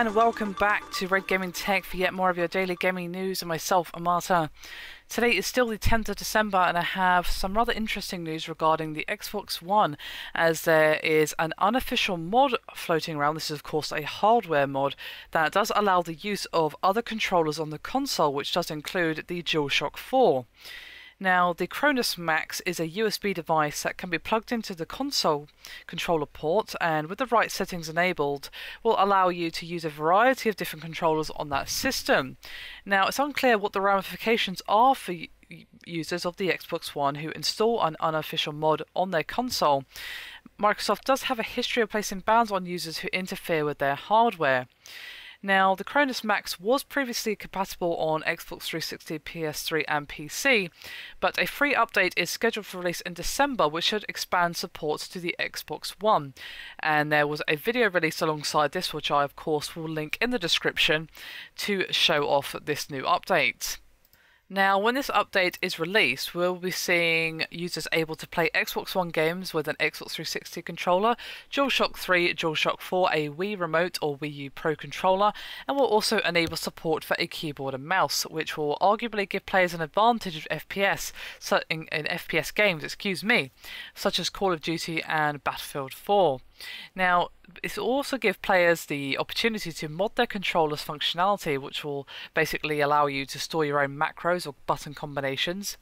and welcome back to Red Gaming Tech for yet more of your daily gaming news and myself, Amata. Today is still the 10th of December and I have some rather interesting news regarding the Xbox One, as there is an unofficial mod floating around. This is of course a hardware mod that does allow the use of other controllers on the console, which does include the DualShock 4. Now, the Cronus Max is a USB device that can be plugged into the console controller port, and with the right settings enabled, will allow you to use a variety of different controllers on that system. Now, it's unclear what the ramifications are for users of the Xbox One who install an unofficial mod on their console. Microsoft does have a history of placing bans on users who interfere with their hardware. Now, the Cronus Max was previously compatible on Xbox 360, PS3 and PC, but a free update is scheduled for release in December, which should expand support to the Xbox One. And there was a video released alongside this, which I of course will link in the description to show off this new update. Now, when this update is released, we'll be seeing users able to play Xbox One games with an Xbox 360 controller, DualShock 3, DualShock 4, a Wii Remote or Wii U Pro controller, and will also enable support for a keyboard and mouse, which will arguably give players an advantage of FPS, in FPS games, such as Call of Duty and Battlefield 4. Now, it will also give players the opportunity to mod their controller's functionality, which will basically allow you to store your own macros or button combinations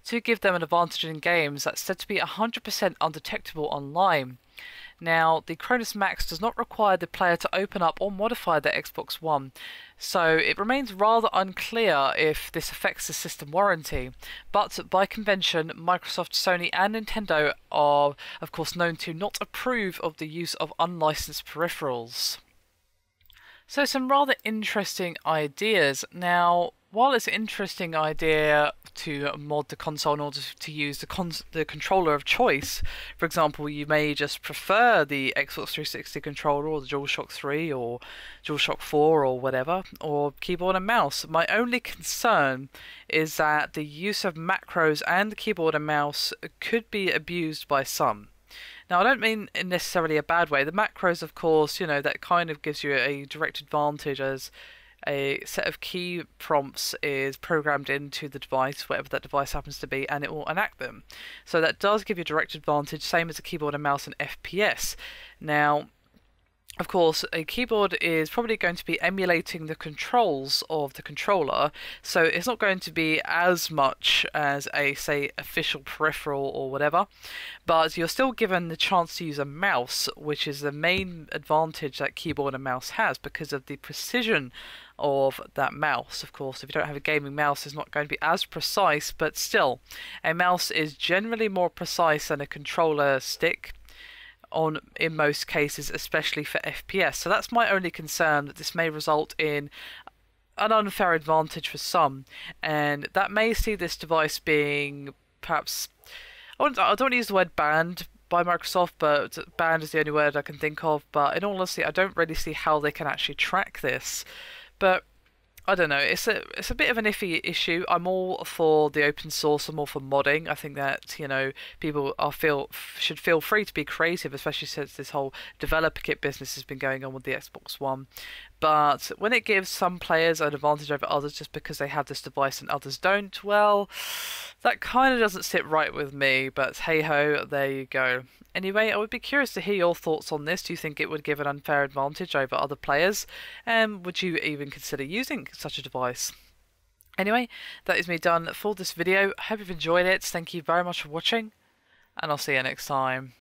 to give them an advantage in games that's said to be 100% undetectable online. Now, the Cronus Max does not require the player to open up or modify their Xbox One, so it remains rather unclear if this affects the system warranty. But by convention, Microsoft, Sony and Nintendo are of course known to not approve of the use of unlicensed peripherals. So some rather interesting ideas. Now, while it's an interesting idea to mod the console in order to use the controller of choice, for example, you may just prefer the Xbox 360 controller or the DualShock 3 or DualShock 4 or whatever, or keyboard and mouse. My only concern is that the use of macros and the keyboard and mouse could be abused by some. Now, I don't mean in necessarily a bad way. The macros, of course, that kind of gives you a direct advantage, as a set of key prompts is programmed into the device, whatever that device happens to be, and it will enact them. So that does give you a direct advantage, same as a keyboard and mouse and FPS. Now, of course, a keyboard is probably going to be emulating the controls of the controller, so it's not going to be as much as a, say, official peripheral or whatever, but you're still given the chance to use a mouse, which is the main advantage that keyboard and mouse has because of the precision of that mouse. Of course, if you don't have a gaming mouse, it's not going to be as precise, but still, a mouse is generally more precise than a controller stick in most cases, especially for FPS. So that's my only concern, that this may result in an unfair advantage for some, and that may see this device being perhaps, I don't want to use the word banned by Microsoft, but banned is the only word I can think of, but in all honesty, I don't really see how they can actually track this. But I don't know, it's a bit of an iffy issue. I'm all for the open source, I'm all for modding. I think that, people should feel free to be creative, especially since this whole developer kit business has been going on with the Xbox One. But when it gives some players an advantage over others just because they have this device and others don't, well, that kind of doesn't sit right with me, but hey-ho, there you go. Anyway, I would be curious to hear your thoughts on this. Do you think it would give an unfair advantage over other players? And would you even consider using such a device? Anyway, that is me done for this video. I hope you've enjoyed it. Thank you very much for watching, and I'll see you next time.